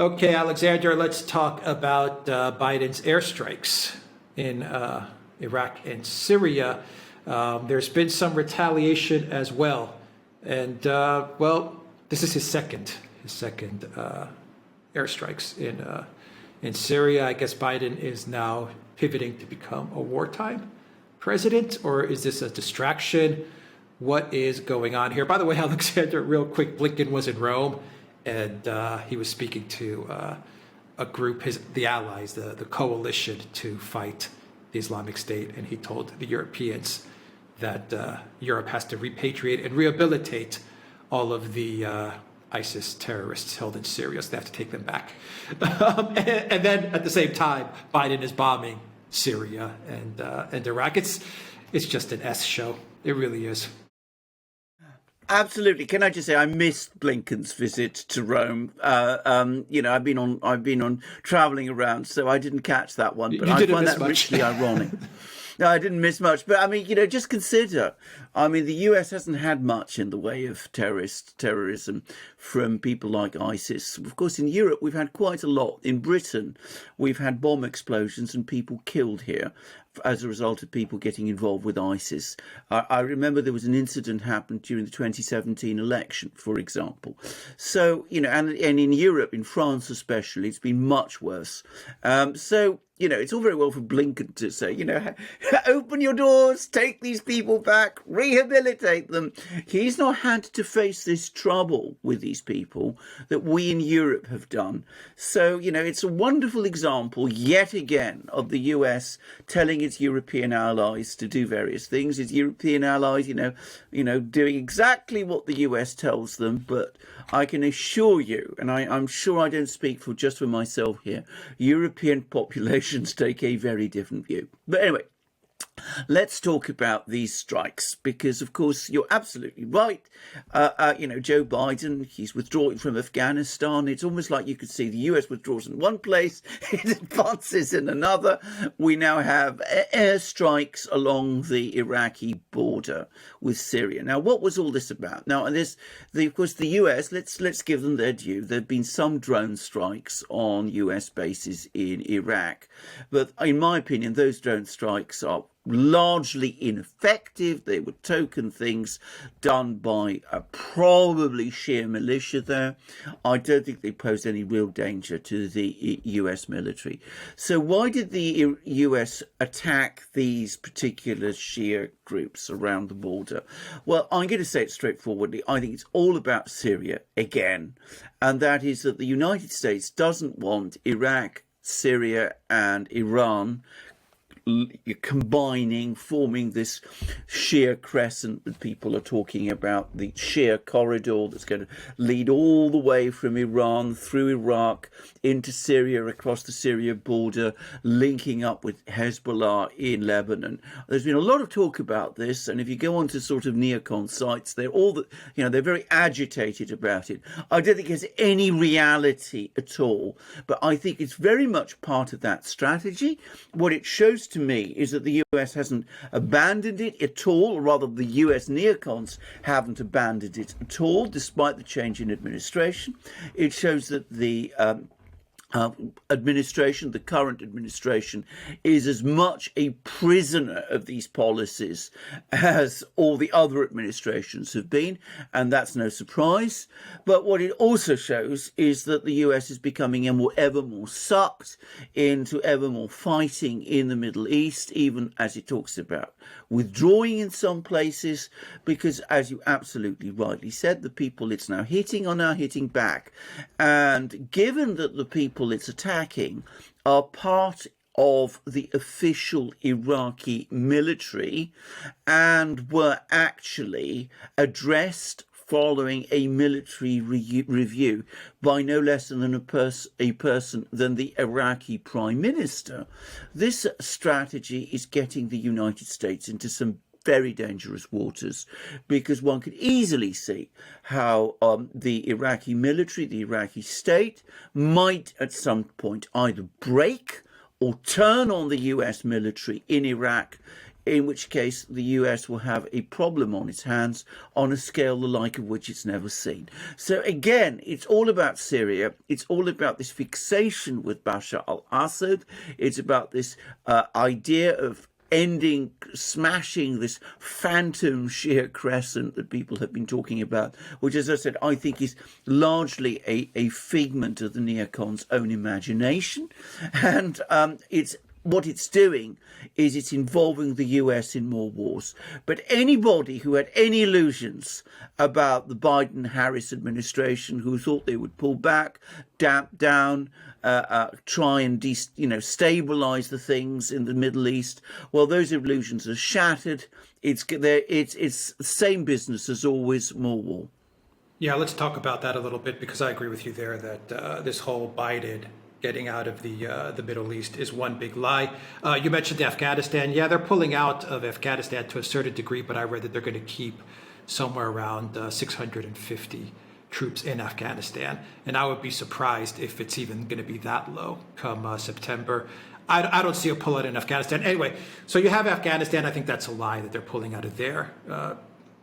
Okay, Alexander, let's talk about Biden's airstrikes in Iraq and Syria. There's been some retaliation as well. And, well, this is his second airstrikes in Syria. I guess Biden is now pivoting to become a wartime president, or is this a distraction? What is going on here? By the way, Alexander, real quick, Blinken was in Rome, and he was speaking to a group, the allies, the coalition to fight the Islamic State, and he told the Europeans that Europe has to repatriate and rehabilitate all of the ISIS terrorists held in Syria, so they have to take them back. And then at the same time, Biden is bombing Syria and Iraq. It's just an S show. It really is. Absolutely. Can I just say I missed Blinken's visit to Rome? You know, I've been on traveling around, so I didn't catch that one. But I find that richly ironic. No, I didn't miss much. But I mean, you know, just consider, I mean, the US hasn't had much in the way of terrorism from people like ISIS. Of course, in Europe, we've had quite a lot. In Britain, we've had bomb explosions and people killed here as a result of people getting involved with ISIS. I remember there was an incident happened during the 2017 election, for example. So, you know, and in Europe, in France especially, it's been much worse. So, you know, it's all very well for Blinken to say, you know, open your doors, take these people back, rehabilitate them. He's not had to face this trouble with these people that we in Europe have done. So, you know, it's a wonderful example yet again of the US telling its European allies to do various things. Its European allies, you know, doing exactly what the US tells them. But I can assure you, and I'm sure I don't speak just for myself here, European populations take a very different view. But anyway, let's talk about these strikes, because, of course, you're absolutely right. You know, Joe Biden, he's withdrawing from Afghanistan. It's almost like you could see the US withdraws in one place, it advances in another. We now have airstrikes along the Iraqi border with Syria. Now, what was all this about? Now, and of course, the US, let's give them their due. There have been some drone strikes on US bases in Iraq. But in my opinion, those drone strikes are largely ineffective. They were token things done by a probably Shia militia there. I don't think they posed any real danger to the US military. So why did the US attack these particular Shia groups around the border? Well, I'm going to say it straightforwardly. I think it's all about Syria again. And that is that the United States doesn't want Iraq, Syria and Iran combining, forming this Shia crescent that people are talking about, the Shia corridor that's going to lead all the way from Iran through Iraq into Syria, across the Syria border, linking up with Hezbollah in Lebanon. There's been a lot of talk about this, and if you go onto sort of neocon sites, they're very agitated about it. I don't think it has any reality at all, but I think it's very much part of that strategy. What it shows to me is that the US hasn't abandoned it at all, or rather the US neocons haven't abandoned it at all, despite the change in administration. It shows that the administration, the current administration, is as much a prisoner of these policies as all the other administrations have been, and that's no surprise. But what it also shows is that the US is becoming ever more sucked into ever more fighting in the Middle East, even as it talks about withdrawing in some places, because, as you absolutely rightly said, the people it's now hitting are now hitting back. And given that the people it's attacking are part of the official Iraqi military and were actually addressed following a military review by no less than a person than the Iraqi Prime Minister, this strategy is getting the United States into some very dangerous waters, because one could easily see how the Iraqi military, the Iraqi state, might at some point either break or turn on the US military in Iraq in which case the US will have a problem on its hands on a scale the like of which it's never seen. So again, it's all about Syria. It's all about this fixation with Bashar al-Assad. It's about this idea of ending, smashing this phantom Shia crescent that people have been talking about, which, as I said, I think is largely a figment of the neocons' own imagination. And what it's doing is it's involving the US in more wars. But anybody who had any illusions about the Biden-Harris administration, who thought they would pull back, damp down, try and stabilize the things in the Middle East, well, those illusions are shattered. It's the same business as always, more war. Yeah, let's talk about that a little bit, because I agree with you there that this whole Biden getting out of the Middle East is one big lie. You mentioned Afghanistan. Yeah, they're pulling out of Afghanistan to a certain degree, but I read that they're going to keep somewhere around 650 troops in Afghanistan. And I would be surprised if it's even going to be that low come September. I don't see a pullout in Afghanistan. Anyway, so you have Afghanistan. I think that's a lie that they're pulling out of there.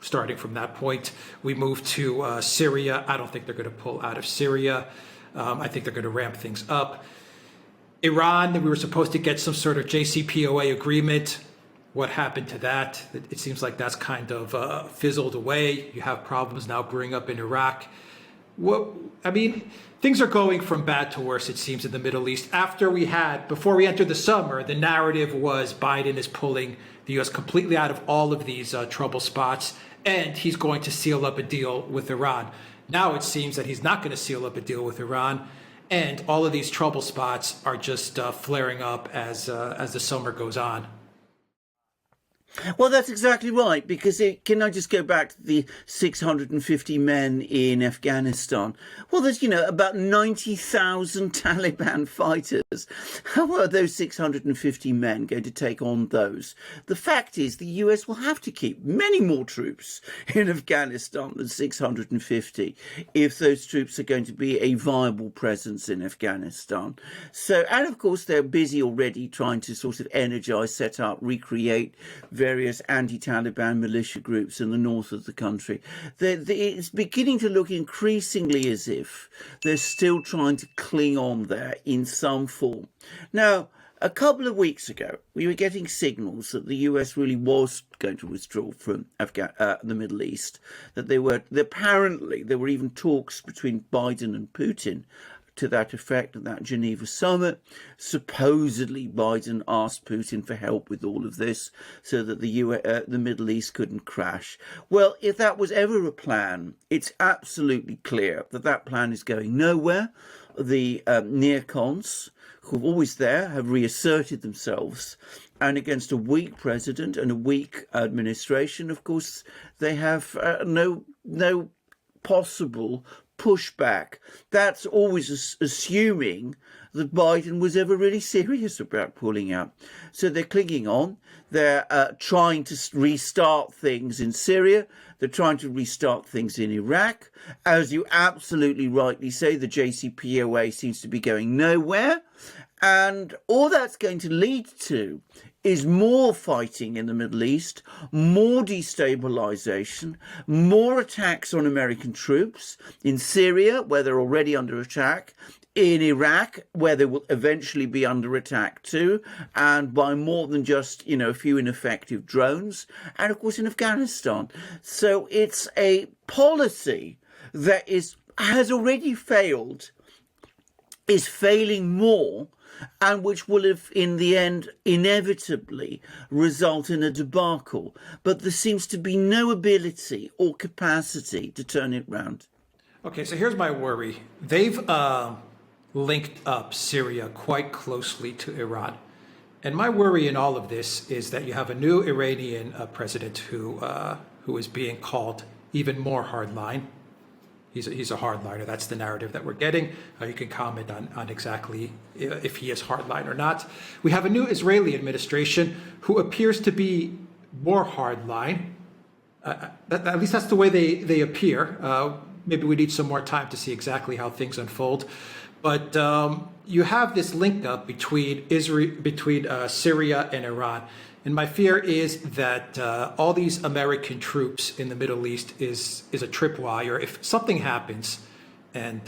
Starting from that point, we move to Syria. I don't think they're going to pull out of Syria. I think they're going to ramp things up. Iran, we were supposed to get some sort of JCPOA agreement. What happened to that? It seems like that's kind of fizzled away. You have problems now brewing up in Iraq. Things are going from bad to worse, it seems, in the Middle East. Before we entered the summer, the narrative was Biden is pulling the U.S. completely out of all of these trouble spots, and he's going to seal up a deal with Iran. Now it seems that he's not going to seal up a deal with Iran, and all of these trouble spots are just flaring up as the summer goes on. Well, that's exactly right, because can I just go back to the 650 men in Afghanistan? Well, there's, about 90,000 Taliban fighters. How are those 650 men going to take on those? The fact is the US will have to keep many more troops in Afghanistan than 650 if those troops are going to be a viable presence in Afghanistan. So, and of course, they're busy already trying to sort of energize, set up, recreate various anti-Taliban militia groups in the north of the country. It's beginning to look increasingly as if they're still trying to cling on there in some form. Now, a couple of weeks ago, we were getting signals that the US really was going to withdraw from the Middle East, that apparently there were even talks between Biden and Putin to that effect at that Geneva summit. Supposedly, Biden asked Putin for help with all of this so that the Middle East couldn't crash. Well, if that was ever a plan, it's absolutely clear that that plan is going nowhere. The neocons, who are always there, have reasserted themselves. And against a weak president and a weak administration, of course, they have no possible pushback. That's always assuming that Biden was ever really serious about pulling out. So they're clinging on. They're trying to restart things in Syria. They're trying to restart things in Iraq. As you absolutely rightly say, the JCPOA seems to be going nowhere. And all that's going to lead to is more fighting in the Middle East, more destabilization, more attacks on American troops in Syria, where they're already under attack, in Iraq, where they will eventually be under attack too, and by more than just, a few ineffective drones, and of course in Afghanistan. So it's a policy that has already failed, is failing more, and which will have, in the end, inevitably result in a debacle. But there seems to be no ability or capacity to turn it round. Okay, so here's my worry. They've linked up Syria quite closely to Iran. And my worry in all of this is that you have a new Iranian president who is being called even more hardline. He's a hardliner. That's the narrative that we're getting. You can comment on exactly if he is hardline or not. We have a new Israeli administration who appears to be more hardline. At least that's the way they appear. Maybe we need some more time to see exactly how things unfold. But you have this link up between Syria and Iran. And my fear is that all these American troops in the Middle East is a tripwire. If something happens and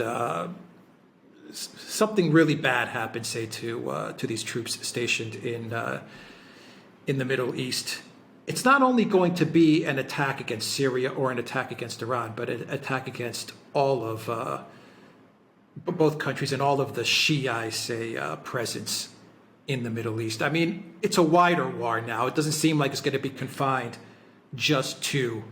something really bad happens, say to these troops stationed in the Middle East, it's not only going to be an attack against Syria or an attack against Iran, but an attack against all of both countries and all of the Shia, say, presence in the Middle East. I mean, it's a wider war now. It doesn't seem like it's going to be confined just to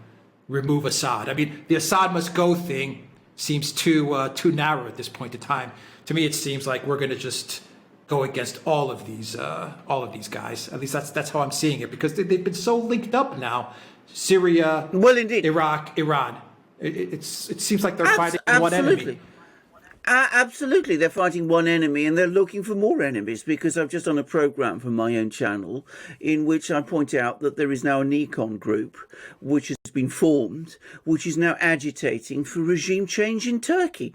remove Assad. I mean, the Assad must go thing seems too narrow at this point in time. To me, it seems like we're going to just go against all of these guys. At least that's how I'm seeing it, because they've been so linked up now. Syria, well, indeed, Iraq, Iran. It seems like they're fighting one enemy. Absolutely, they're fighting one enemy and they're looking for more enemies, because I've just done a program for my own channel in which I point out that there is now a Neocon group which has been formed, which is now agitating for regime change in Turkey.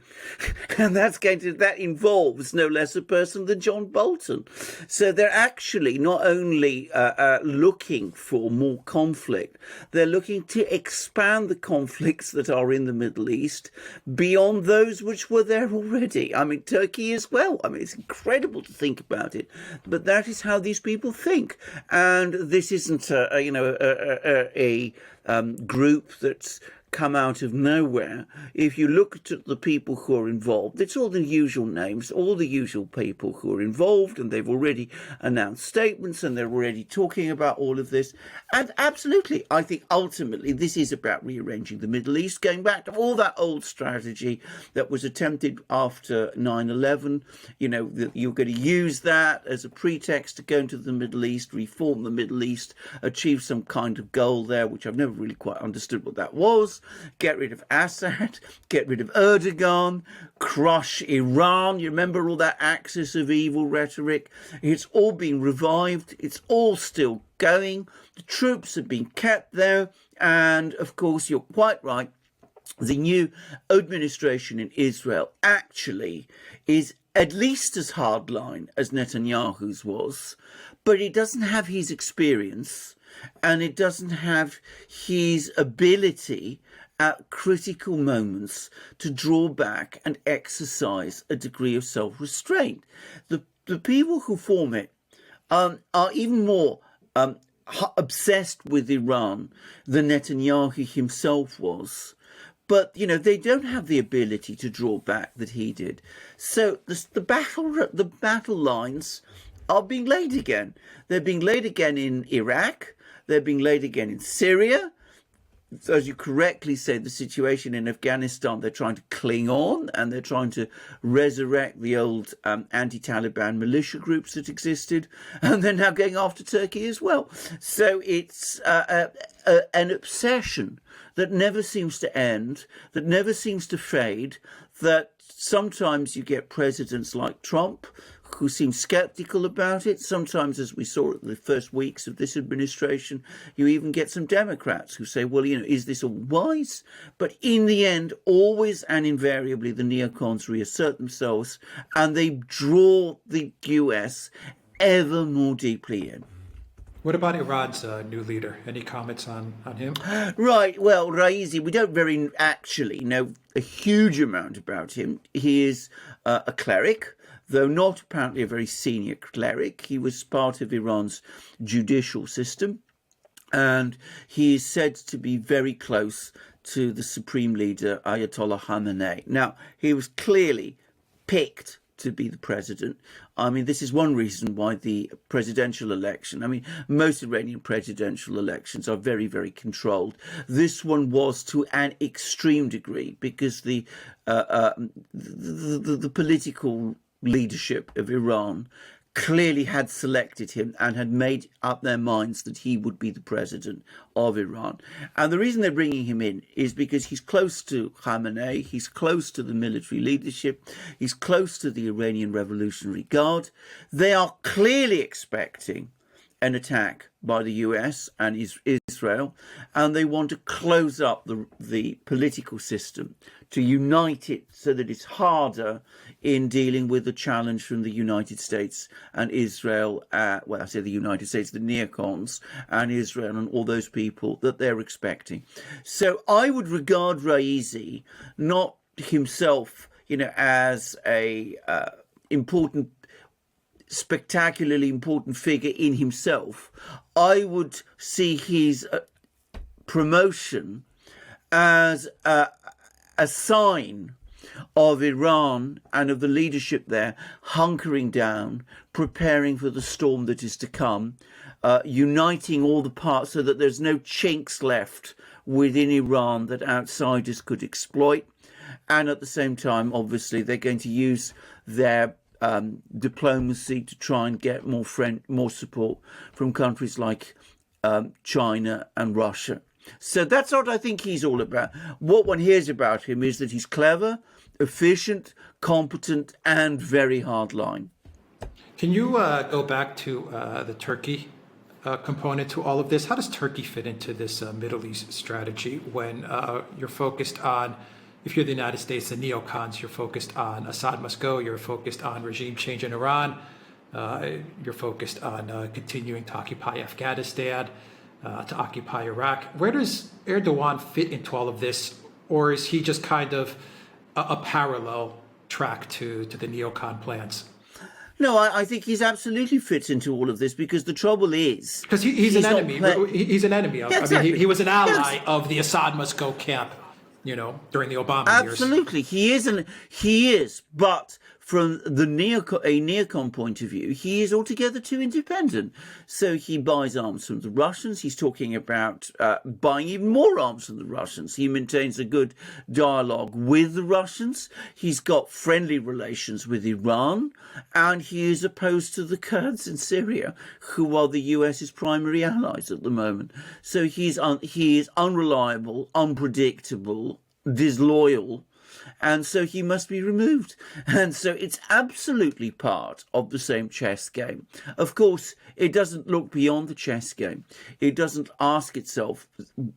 And that involves no less a person than John Bolton. So they're actually not only looking for more conflict, they're looking to expand the conflicts that are in the Middle East beyond those which were there already. I mean, Turkey as well. I mean, it's incredible to think about it, but that is how these people think. And this isn't a group that's come out of nowhere. If you look at the people who are involved, it's all the usual names, all the usual people who are involved, and they've already announced statements and they're already talking about all of this. And absolutely, I think ultimately this is about rearranging the Middle East, going back to all that old strategy that was attempted after 9/11. You know, that you're going to use that as a pretext to go into the Middle East, reform the Middle East, achieve some kind of goal there, which I've never really quite understood what that was. Get rid of Assad, get rid of Erdogan, crush Iran. You remember all that axis of evil rhetoric? It's all been revived. It's all still going. The troops have been kept there. And of course, you're quite right. The new administration in Israel actually is at least as hardline as Netanyahu's was, but it doesn't have his experience and it doesn't have his ability at critical moments to draw back and exercise a degree of self-restraint. The people who form it are even more obsessed with Iran than Netanyahu himself was. But, you know, they don't have the ability to draw back that he did. So the battle lines are being laid again. They're being laid again in Iraq. They're being laid again in Syria. As you correctly said, the situation in Afghanistan, they're trying to cling on and they're trying to resurrect the old anti-Taliban militia groups that existed. And they're now going after Turkey as well. So it's an obsession that never seems to end, that never seems to fade, that sometimes you get presidents like Trump who seem skeptical about it. Sometimes, as we saw at the first weeks of this administration, you even get some Democrats who say, well, you know, is this all wise? But in the end, always and invariably, the neocons reassert themselves and they draw the US ever more deeply in. What about Iran's new leader? Any comments on him? Right. Well, Raisi, we don't very actually know a huge amount about him. He is a cleric, though not apparently a very senior cleric. He was part of Iran's judicial system, and he is said to be very close to the supreme leader, Ayatollah Khamenei. Now, he was clearly picked to be the president. I mean, this is one reason why the presidential election, I mean, most Iranian presidential elections are very, very controlled. This one was to an extreme degree because the political leadership of Iran clearly had selected him and had made up their minds that he would be the president of Iran. And the reason they're bringing him in is because he's close to Khamenei, he's close to the military leadership, he's close to the Iranian Revolutionary Guard. They are clearly expecting an attack by the US and Israel, and they want to close up the political system, to unite it so that it's harder in dealing with the challenge from the United States and Israel, well, I say the United States, the neocons and Israel and all those people that they're expecting. So I would regard Raisi, not himself, as a spectacularly important figure in himself. I would see his promotion as a sign of Iran and of the leadership there hunkering down, preparing for the storm that is to come, uniting all the parts so that there's no chinks left within Iran that outsiders could exploit. And at the same time, obviously, they're going to use their diplomacy to try and get more support from countries like China and Russia. So that's what I think he's all about. What one hears about him is that he's clever, efficient, competent, and very hardline. Can you go back to the Turkey component to all of this? How does Turkey fit into this Middle East strategy when you're focused on, if you're the United States, the neocons, you're focused on Assad must go, you're focused on regime change in Iran, you're focused on continuing to occupy Afghanistan, to occupy Iraq. Where does Erdogan fit into all of this? Or is he just kind of a parallel track to the neocon plans? No, I think he's absolutely fits into all of this, because the trouble is... Because he's an enemy. He's an enemy. Yeah, exactly. I mean, he was an ally of the Assad must go camp, during the Obama years. Absolutely. He is. But from a neocon point of view, he is altogether too independent. So he buys arms from the Russians. He's talking about buying even more arms from the Russians. He maintains a good dialogue with the Russians. He's got friendly relations with Iran. And he is opposed to the Kurds in Syria, who are the US's primary allies at the moment. So he is unreliable, unpredictable, disloyal, and so he must be removed. And so it's absolutely part of the same chess game. Of course, it doesn't look beyond the chess game. It doesn't ask itself,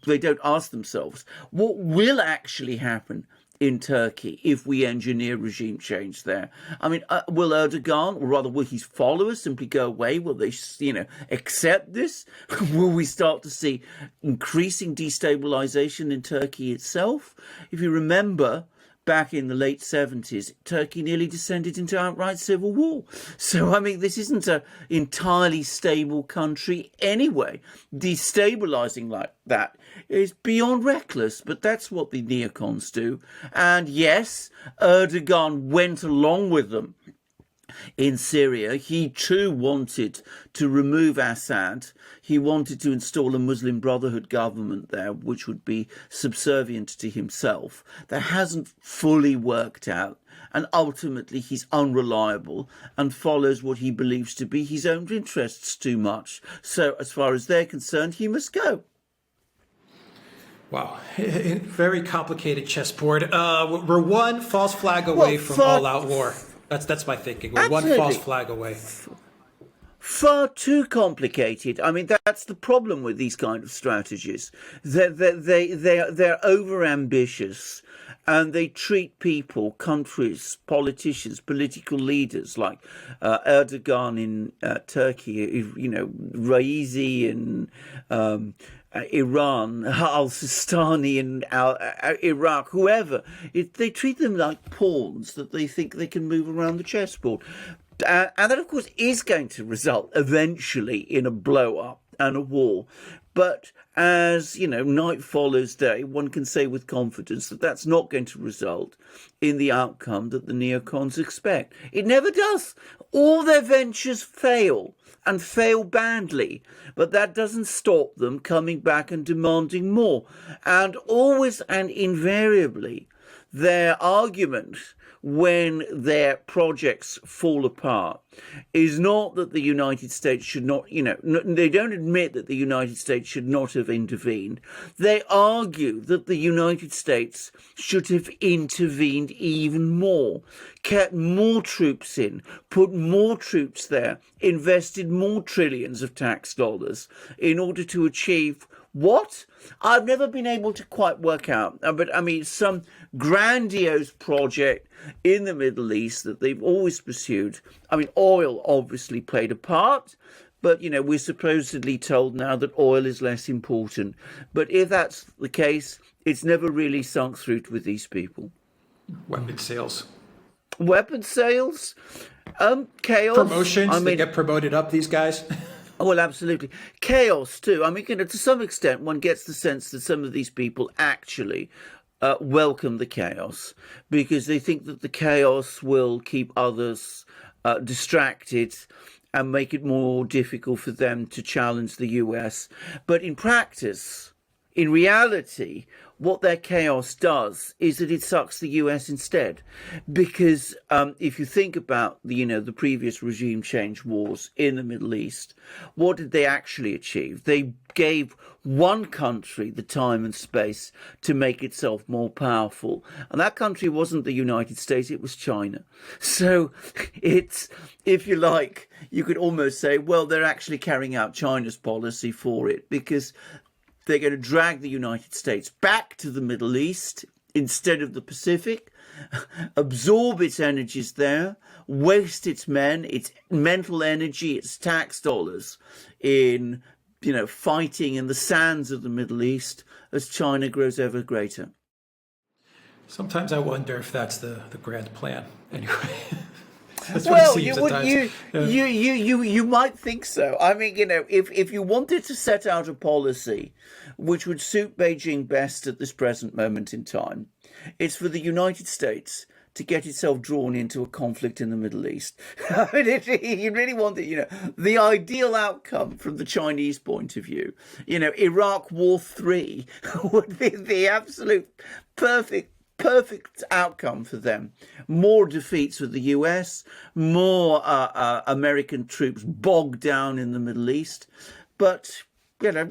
they don't ask themselves, what will actually happen in Turkey if we engineer regime change there? I mean, will Erdogan, or rather will his followers, simply go away? Will they, accept this? Will we start to see increasing destabilization in Turkey itself? If you remember, back in the late 70s, Turkey nearly descended into outright civil war. So, I mean, this isn't an entirely stable country anyway. Destabilizing like that is beyond reckless, but that's what the neocons do. And yes, Erdogan went along with them in Syria. He too wanted to remove Assad. He wanted to install a Muslim Brotherhood government there, which would be subservient to himself. That hasn't fully worked out. And ultimately, he's unreliable and follows what he believes to be his own interests too much. So as far as they're concerned, he must go. Wow, very complicated chessboard. We're one false flag away from all-out war. That's my thinking. We're Absolutely. one false flag away. Far too complicated. I mean, that's the problem with these kind of strategies. They're over-ambitious, and they treat people, countries, politicians, political leaders like Erdogan in Turkey, Raisi in Iran, al-Sistani in Iraq, whoever. They treat them like pawns that they think they can move around the chessboard. And that, of course, is going to result eventually in a blow-up and a war. But as, night follows day, one can say with confidence that that's not going to result in the outcome that the neocons expect. It never does. All their ventures fail, and fail badly. But that doesn't stop them coming back and demanding more. And always and invariably, their argument when their projects fall apart is not that the United States should not, they don't admit that the United States should not have intervened. They argue that the United States should have intervened even more, kept more troops in, put more troops there, invested more trillions of tax dollars in order to achieve what? I've never been able to quite work out, but I mean, some grandiose project in the Middle East that they've always pursued. I mean, oil obviously played a part, but, we're supposedly told now that oil is less important. But if that's the case, it's never really sunk through with these people. Weapon sales. Weapon sales? Chaos. Promotions, they get promoted up, these guys. Oh, well, absolutely. Chaos, too. I mean, to some extent, one gets the sense that some of these people actually welcome the chaos because they think that the chaos will keep others distracted and make it more difficult for them to challenge the US. But in practice, in reality, what their chaos does is that it sucks the US instead. Because if you think about the previous regime change wars in the Middle East, what did they actually achieve? They gave one country the time and space to make itself more powerful. And that country wasn't the United States, it was China. So it's, if you like, you could almost say, well, they're actually carrying out China's policy for it because they're going to drag the United States back to the Middle East instead of the Pacific, absorb its energies there, waste its men, its mental energy, its tax dollars in, fighting in the sands of the Middle East as China grows ever greater. Sometimes I wonder if that's the grand plan. Anyway. Well, you might think so. I mean, if you wanted to set out a policy which would suit Beijing best at this present moment in time, it's for the United States to get itself drawn into a conflict in the Middle East. I mean, you really want the ideal outcome from the Chinese point of view. Iraq War 3 would be the absolute perfect outcome for them. More defeats with the US, more American troops bogged down in the Middle East. But,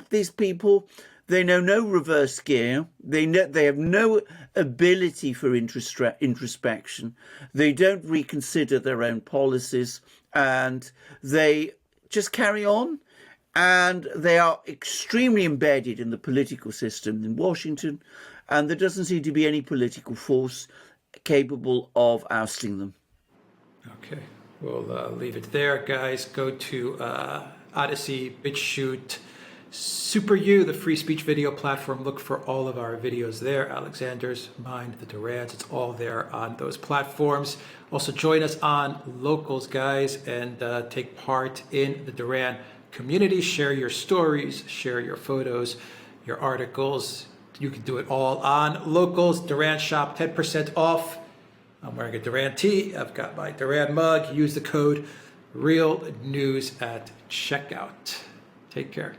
these people, they know no reverse gear. They have no ability for introspection. They don't reconsider their own policies and they just carry on. And they are extremely embedded in the political system in Washington. And there doesn't seem to be any political force capable of ousting them. Okay, we'll leave it there, guys. Go to ODYSEE, BitChute, SuperU, the free speech video platform. Look for all of our videos there. Alexander's, mine, the Durans. It's all there on those platforms. Also, join us on Locals, guys, and take part in the Duran community. Share your stories, share your photos, your articles. You can do it all on Locals. Duran shop, 10% off. I'm wearing a Duran tee. I've got my Duran mug. Use the code REALNEWS at checkout. Take care.